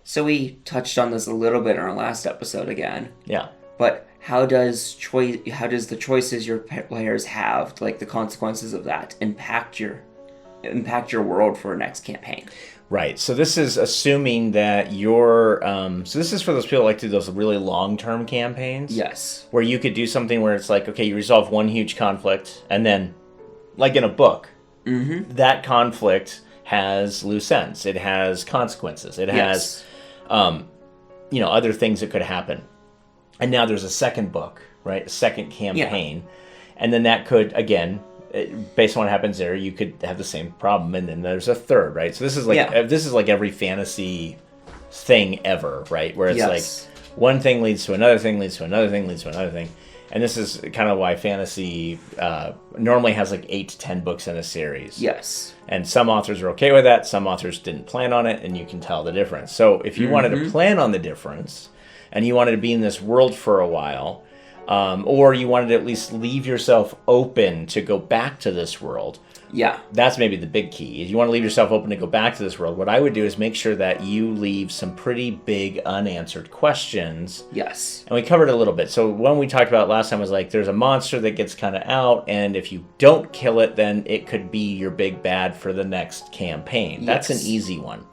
So we touched on this a little bit in our last episode again. Yeah. But how does the choices your players have, like the consequences of that, impact your world for next campaign? Right. So this is assuming that you're. So this is for those people that like to do those really long-term campaigns. Yes. Where you could do something where it's like, okay, you resolve one huge conflict, and then, like in a book, that conflict has loose ends. It has consequences. It has, other things that could happen. And now there's a second book, right? A second campaign. Yeah. And then that could, again, based on what happens there, you could have the same problem. And then there's a third, right? So this is like every fantasy thing ever, right? Where it's like one thing leads to another thing, leads to another thing, leads to another thing. And this is kind of why fantasy normally has like 8 to 10 books in a series. Yes. And some authors are okay with that. Some authors didn't plan on it, and you can tell the difference. So if you wanted to plan on the difference, and you wanted to be in this world for a while, or you wanted to at least leave yourself open to go back to this world. Yeah. That's maybe the big key. Is you want to leave yourself open to go back to this world. What I would do is make sure that you leave some pretty big unanswered questions. Yes. And we covered a little bit. So one we talked about last time was like there's a monster that gets kind of out, and if you don't kill it, then it could be your big bad for the next campaign. That's an easy one.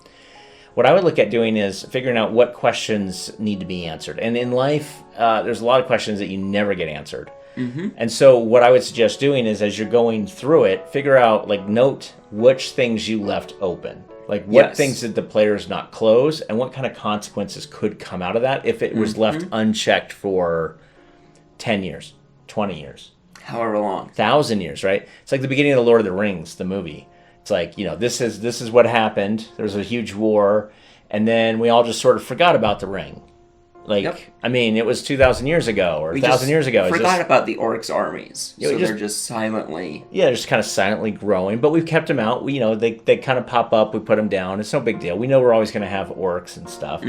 What I would look at doing is figuring out what questions need to be answered. And in life, there's a lot of questions that you never get answered. And so what I would suggest doing is as you're going through it, figure out, like, note which things you left open. Like, what things did the players not close, and what kind of consequences could come out of that if it was left unchecked for 10 years, 20 years. However long. 1,000 years, right? It's like the beginning of The Lord of the Rings, the movie. It's like, this is what happened. There was a huge war, and then we all just sort of forgot about the ring. Like, I mean, it was 2,000 years ago, or 1,000 years ago. Forgot about the orcs' armies. So they're just silently... Yeah, just kind of silently growing. But we've kept them out. They kind of pop up. We put them down. It's no big deal. We know we're always going to have orcs and stuff.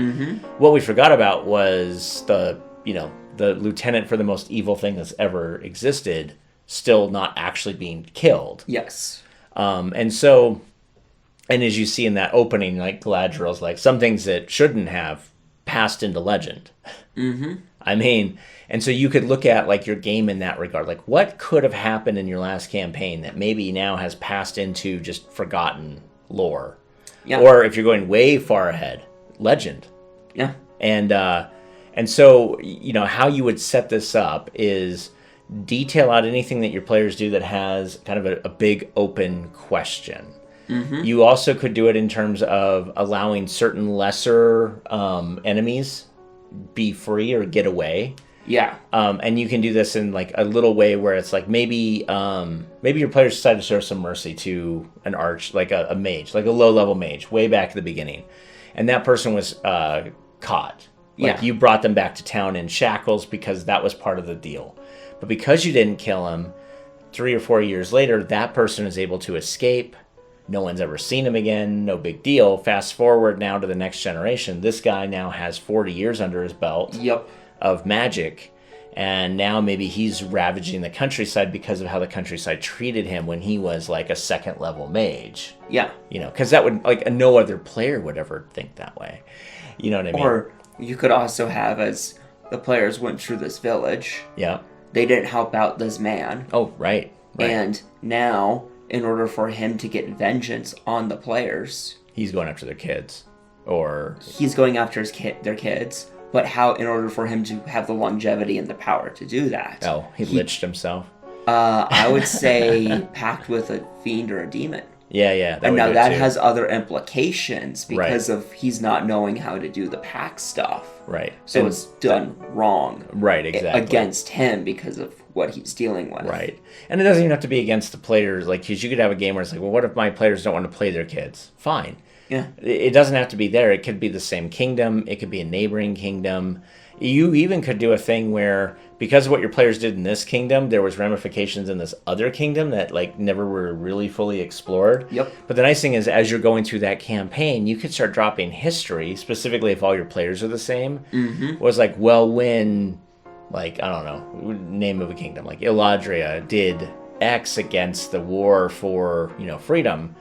What we forgot about was the lieutenant for the most evil thing that's ever existed still not actually being killed. Yes. And as you see in that opening, like Galadriel's like, some things that shouldn't have passed into legend. I mean, and so you could look at like your game in that regard. Like, what could have happened in your last campaign that maybe now has passed into just forgotten lore? Yeah. Or if you're going way far ahead, legend. Yeah. And so, how you would set this up is detail out anything that your players do that has kind of a big open question. You also could do it in terms of allowing certain lesser enemies be free or get away. Yeah. And you can do this in like a little way where it's like maybe your players decide to show some mercy to an arch, like a mage, like a low-level mage, way back at the beginning. And that person was caught. Like you brought them back to town in shackles because that was part of the deal. But because you didn't kill him, 3 or 4 years later, that person is able to escape. No one's ever seen him again. No big deal. Fast forward now to the next generation. This guy now has 40 years under his belt of magic. And now maybe he's ravaging the countryside because of how the countryside treated him when he was like a second level mage. Yeah. Because that would, like, no other player would ever think that way. You know what I mean? Or you could also have, as the players went through this village. Yeah. They didn't help out this man. Oh, right. And now, in order for him to get vengeance on the players, he's going after their kids, or he's going after their kids. But how, in order for him to have the longevity and the power to do that? Oh, he liched himself. I would say pact with a fiend or a demon. Yeah. And now that has other implications because of he's not knowing how to do the pact stuff. Right. So it's done wrong. Right, exactly. Against him because of what he's dealing with. Right. And it doesn't even have to be against the players. Like, because you could have a game where it's like, well, what if my players don't want to play their kids? Fine. Yeah. It doesn't have to be there. It could be the same kingdom. It could be a neighboring kingdom. You even could do a thing where, because of what your players did in this kingdom, there was ramifications in this other kingdom that like never were really fully explored. Yep. But the nice thing is, as you're going through that campaign, you could start dropping history, specifically if all your players are the same. Was like, well, when, like, I don't know, name of a kingdom, like Eladria did X against the war for, freedom,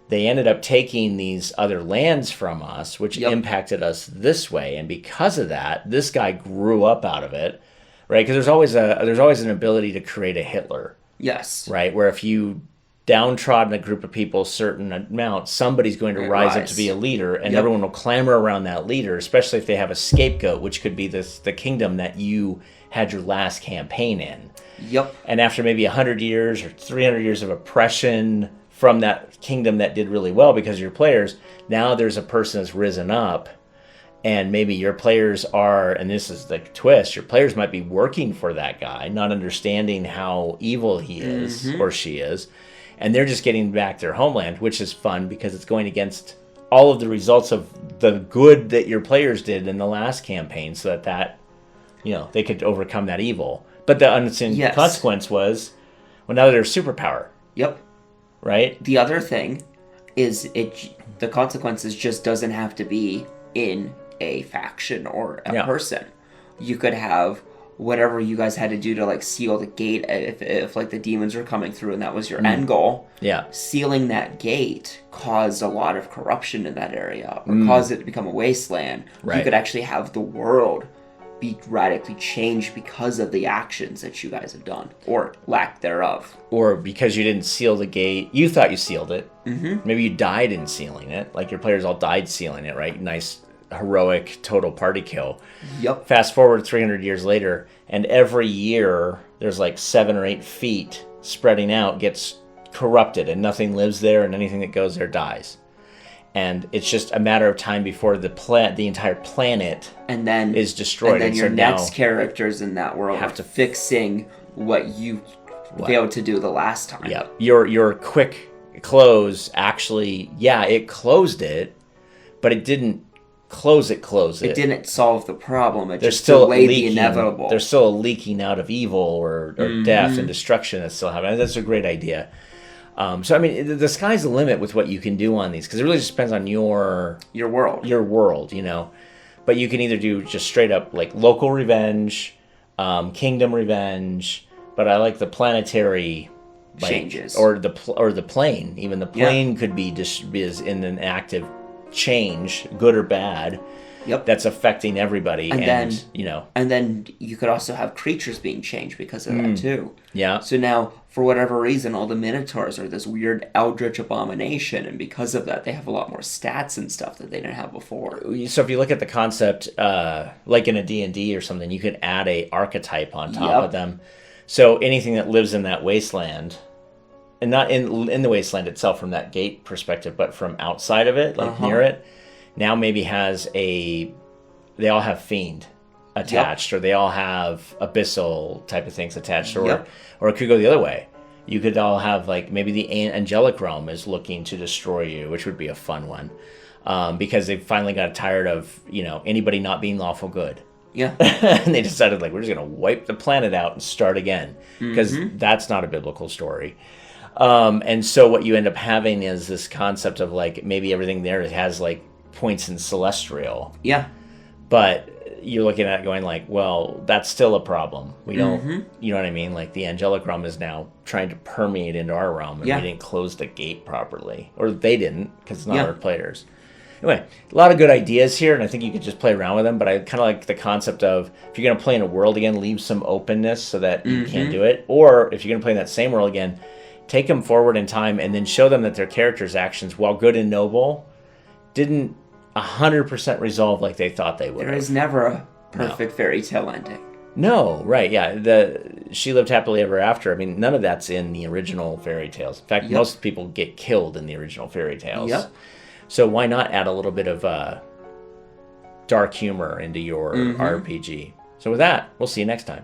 they ended up taking these other lands from us, which impacted us this way. And because of that, this guy grew up out of it, right? Because there's always an ability to create a Hitler. Yes. Right? Where if you downtrodden a group of people a certain amount, somebody's going to rise up to be a leader, and everyone will clamor around that leader, especially if they have a scapegoat, which could be the kingdom that you had your last campaign in. Yep. And after maybe 100 years or 300 years of oppression from that kingdom that did really well because of your players, now there's a person that's risen up, and maybe your players are, and this is the twist, your players might be working for that guy, not understanding how evil he is or she is, and they're just getting back their homeland, which is fun because it's going against all of the results of the good that your players did in the last campaign, so that they could overcome that evil. But the unseen consequence was, well, now they're a superpower. Yep. Right? The other thing is the consequences just doesn't have to be in a faction or a person. You could have whatever you guys had to do to like seal the gate if like the demons were coming through and that was your end goal. Yeah. Sealing that gate caused a lot of corruption in that area or caused it to become a wasteland. Right. You could actually have the world be radically changed because of the actions that you guys have done or lack thereof. Or because you didn't seal the gate. You thought you sealed it. Maybe you died in sealing it. Like your players all died sealing it, right? Nice, heroic, total party kill. Yep. Fast forward 300 years later, and every year there's like 7 or 8 feet spreading out, gets corrupted, and nothing lives there, and anything that goes there dies. And it's just a matter of time before the entire planet is destroyed. And then your next characters in that world have to fixing what you failed to do the last time. Yeah, your quick close actually, it closed it, but it didn't close it. It didn't solve the problem. It there's just still delayed leaking, the inevitable. There's still a leaking out of evil or death and destruction that's still happening. That's a great idea. So, I mean, the sky's the limit with what you can do on these, because it really just depends on your world. Your world, But you can either do just straight up, like, local revenge, kingdom revenge, but I like the planetary changes. Or the plane. Even the plane could be is in an active change, good or bad. Yep. That's affecting everybody. And then you could also have creatures being changed because of that, too. Yeah. So now, for whatever reason, all the Minotaurs are this weird eldritch abomination, and because of that, they have a lot more stats and stuff that they didn't have before. So if you look at the concept, like in a D&D or something, you could add a archetype on top of them. So anything that lives in that wasteland, and not in the wasteland itself from that gate perspective, but from outside of it, like near it, now maybe they all have fiend attached, or they all have abyssal type of things attached, or it could go the other way. You could all have, like, maybe the angelic realm is looking to destroy you, which would be a fun one, because they finally got tired of anybody not being lawful good. Yeah. And they decided, like, we're just going to wipe the planet out and start again, because that's not a biblical story. And so what you end up having is this concept of, like, maybe everything there has, like, points in celestial. Yeah. But you're looking at it going, like, well, that's still a problem. We don't, you know what I mean? Like, the angelic realm is now trying to permeate into our realm, and we didn't close the gate properly. Or they didn't, because it's not our players. Anyway, a lot of good ideas here, and I think you could just play around with them, but I kind of like the concept of, if you're going to play in a world again, leave some openness so that you can do it. Or if you're going to play in that same world again, take them forward in time and then show them that their characters' actions, while good and noble, didn't 100% resolve like they thought they would. There is never a perfect fairy tale ending. No, right, yeah. She lived happily ever after. I mean, none of that's in the original fairy tales. In fact, most people get killed in the original fairy tales. Yep. So why not add a little bit of dark humor into your RPG? So with that, we'll see you next time.